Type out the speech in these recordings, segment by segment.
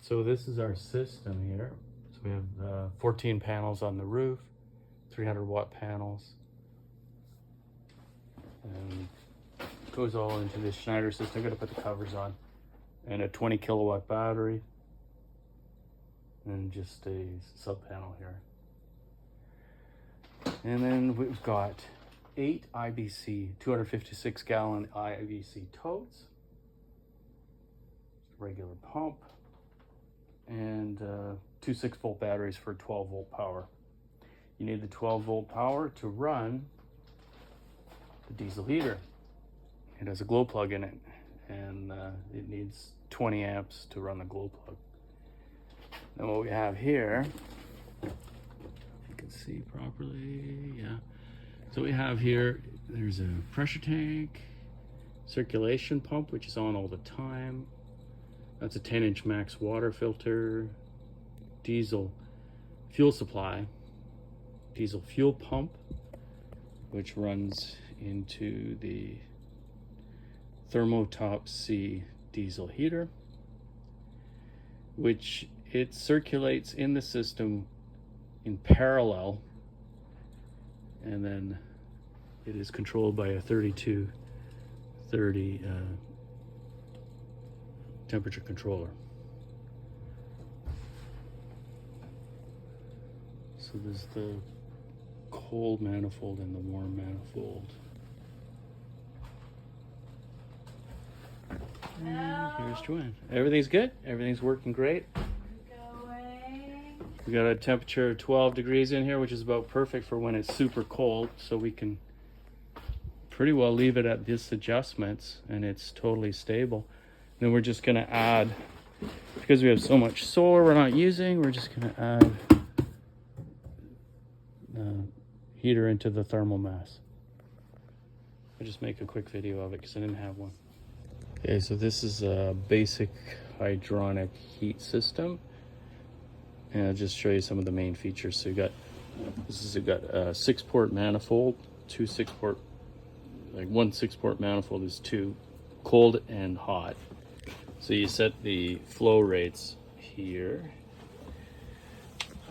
So this is our system here. So we have 14 panels on the roof, 300-watt panels, and it goes all into this Schneider system. I'm gonna put the covers on, and a 20-kilowatt battery, and just a sub panel here. And then we've got 8 IBC, 256-gallon IBC totes, regular pump, and 2 6-volt batteries for 12-volt power. You need the 12-volt power to run the diesel heater. It has a glow plug in it, and it needs 20 amps to run the glow plug. Then what we have here, if you can see properly, yeah. So we have here, there's a pressure tank, circulation pump, which is on all the time. That's a 10-inch max water filter, diesel fuel supply, diesel fuel pump, which runs into the Thermotop C diesel heater, which it circulates in the system in parallel, and then it is controlled by a 3230 temperature controller. So there's the cold manifold and the warm manifold. And here's Joanne. Everything's good? Everything's working great? We got a temperature of 12 degrees in here, which is about perfect for when it's super cold, so we can pretty well leave it at this adjustments and it's totally stable. Then we're just gonna add, because we have so much solar we're not using, we're just gonna add the heater into the thermal mass. I'll just make a quick video of it because I didn't have one. Okay, so this is a basic hydronic heat system. And I'll just show you some of the main features. So you got, you got a 6-port manifold, 2 6-port, like 1 6-port manifold is 2, cold and hot. So you set the flow rates here,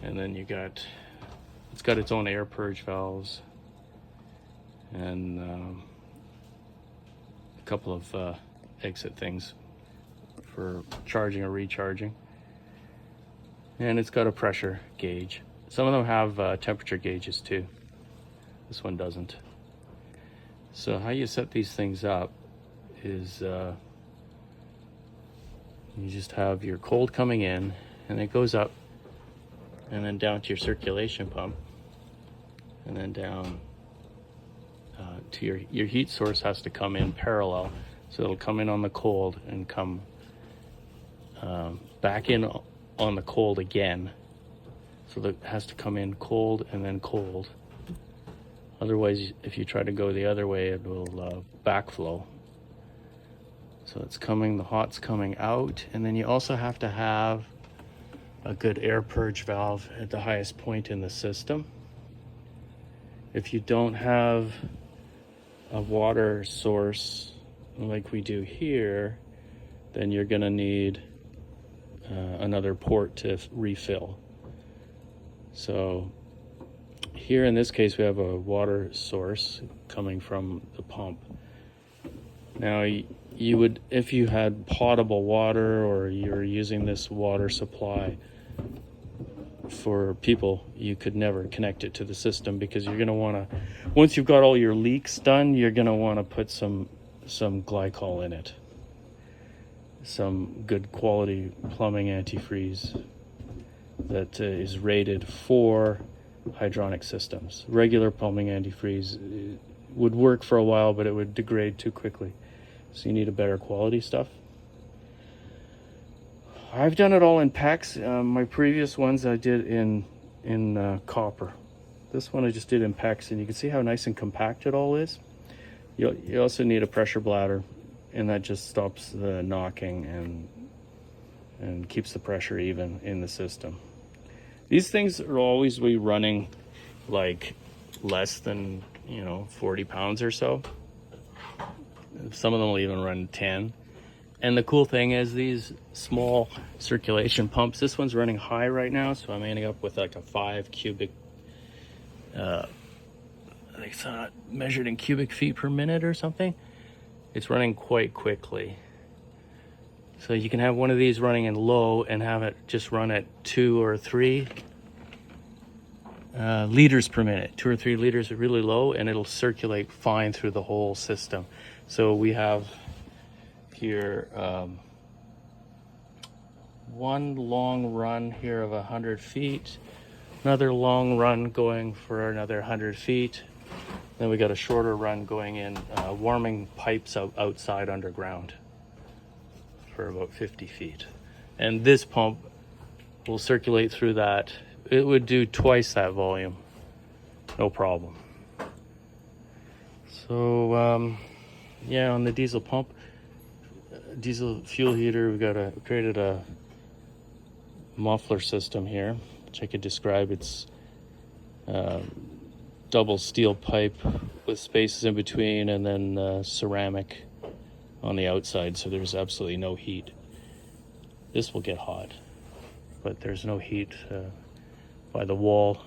and then you got, it's got its own air purge valves, and a couple of exit things for charging or recharging. And it's got a pressure gauge. Some of them have temperature gauges too. This one doesn't. So how you set these things up is you just have your cold coming in, and it goes up and then down to your circulation pump, and then down to your heat source has to come in parallel. So it'll come in on the cold and come back in on the cold again. So that has to come in cold and then cold. Otherwise, if you try to go the other way, it will backflow. So it's coming, the hot's coming out, and then you also have to have a good air purge valve at the highest point in the system. If you don't have a water source like we do here, then you're gonna need another port to refill. So here in this case we have a water source coming from the pump. Now you would, if you had potable water or you're using this water supply for people, you could never connect it to the system, because you're gonna wanna, once you've got all your leaks done, you're gonna wanna put some glycol in it. Some good quality plumbing antifreeze that is rated for hydronic systems. Regular plumbing antifreeze would work for a while, but it would degrade too quickly. So you need a better quality stuff. I've done it all in PEX. My previous ones I did in copper. This one I just did in PEX, and you can see how nice and compact it all is. You also need a pressure bladder, and that just stops the knocking and keeps the pressure even in the system. These things are always be running like less than 40 pounds or so. Some of them will even run 10, And the cool thing is these small circulation pumps, this one's running high right now, so I'm ending up with like a 5 cubic, it's measured in cubic feet per minute or something. It's running quite quickly. So you can have one of these running in low and have it just run at 2 or 3 liters per minute. 2 or 3 liters are really low, and it'll circulate fine through the whole system. So we have here one long run here of 100 feet, another long run going for another 100 feet. Then we got a shorter run going in, warming pipes outside underground for about 50 feet. And this pump will circulate through that. It would do twice that volume, no problem. So yeah, on the diesel pump, diesel fuel heater, we created a muffler system here, which I could describe. It's double steel pipe with spaces in between, and then ceramic on the outside, so there's absolutely no heat. This will get hot, but there's no heat by the wall.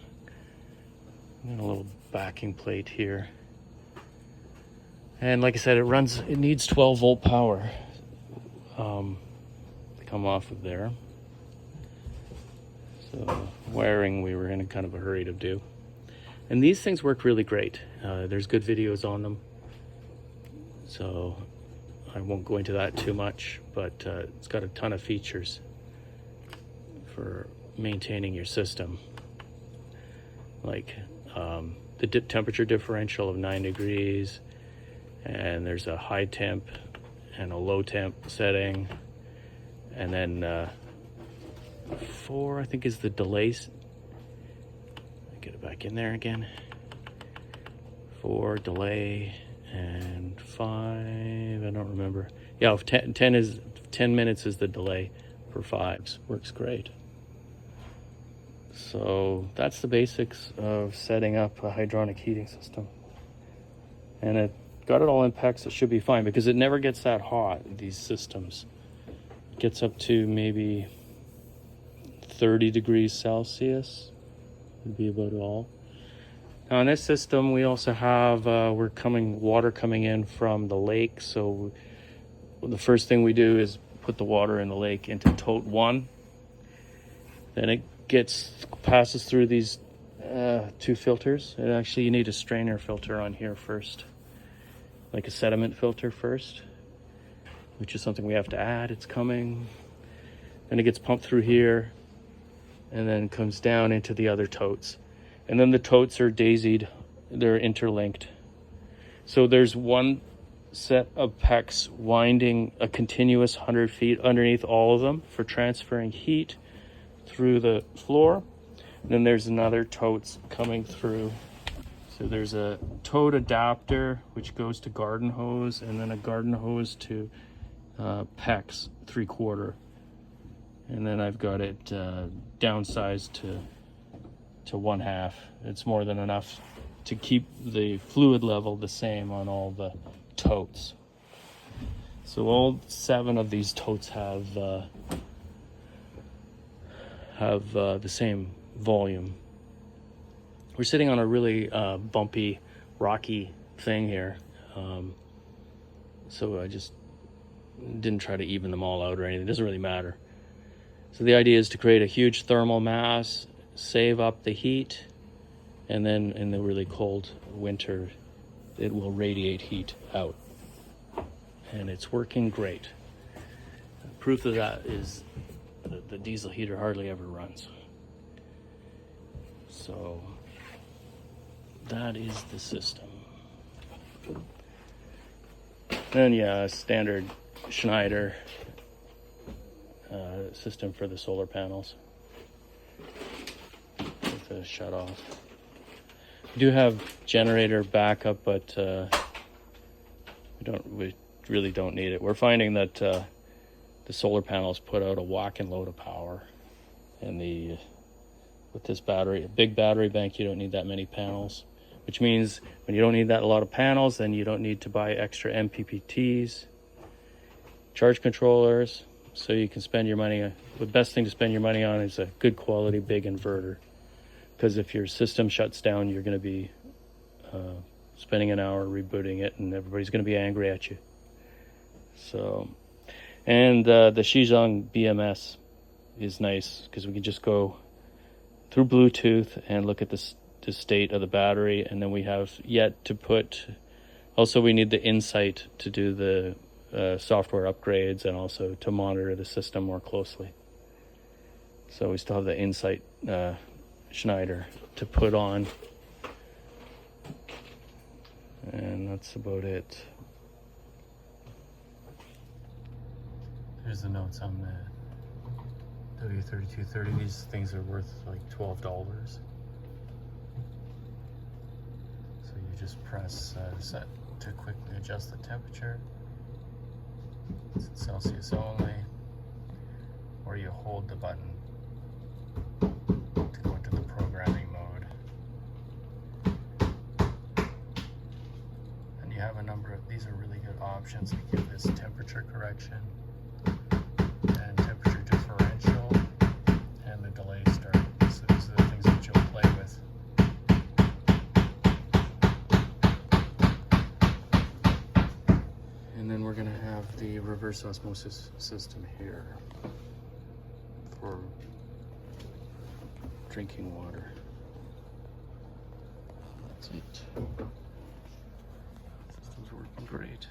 And a little backing plate here. And like I said, it needs 12 volt power to come off of there. So wiring, we were in a kind of a hurry to do. And these things work really great. There's good videos on them, so I won't go into that too much, but it's got a ton of features for maintaining your system. Like the temperature differential of 9 degrees, and there's a high temp and a low temp setting, and then 4, I think, is the delays. Get it back in there again. 4 delay, and 5, I don't remember. Yeah, 10 minutes is the delay for 5s. Works great. So that's the basics of setting up a hydronic heating system. And it got it all in packs. It should be fine because it never gets that hot, these systems. It gets up to maybe 30 degrees Celsius would be about all. Now in this system, we also have water coming in from the lake. So the first thing we do is put the water in the lake into tote 1. Then it passes through these 2 filters. And actually, you need a strainer filter on here first, like a sediment filter first, which is something we have to add. It's coming. Then it gets pumped through here, and then comes down into the other totes. And then the totes are daisied, they're interlinked. So there's one set of PEX winding a continuous 100 feet underneath all of them for transferring heat through the floor. And then there's another totes coming through. So there's a tote adapter, which goes to garden hose, and then a garden hose to PEX 3/4. And then I've got it downsized to 1/2. It's more than enough to keep the fluid level the same on all the totes. So all 7 of these totes have the same volume. We're sitting on a really bumpy, rocky thing here. So I just didn't try to even them all out or anything. It doesn't really matter. So the idea is to create a huge thermal mass, save up the heat, and then in the really cold winter, it will radiate heat out. And it's working great. Proof of that is the diesel heater hardly ever runs. So that is the system. And yeah, standard Schneider system for the solar panels with a shut off. We do have generator backup, but we really don't need it. We're finding that the solar panels put out a whacking load of power, and with this battery, a big battery bank, you don't need that many panels, which means when you don't need that a lot of panels, then you don't need to buy extra MPPTs. charge controllers, so you can spend your money. The best thing to spend your money on is a good quality big inverter, because if your system shuts down, you're going to be spending an hour rebooting it, and everybody's going to be angry at you. So, and the Xizhong BMS is nice because we can just go through Bluetooth and look at the state of the battery, and then we have yet to put. Also, we need the Insight to do the software upgrades and also to monitor the system more closely. So we still have the Insight Schneider to put on, and that's about it. Here's the notes on the W3230. These things are worth like $12. So you just press set to quickly adjust the temperature. It's Celsius only, or you hold the button to go into the programming mode. And you have a number of, these are really good options. They give this temperature correction and temperature differential and the delay start. So these are the things that you'll play with. And then we're going to have the reverse osmosis system here for drinking water. That's it. System's working great.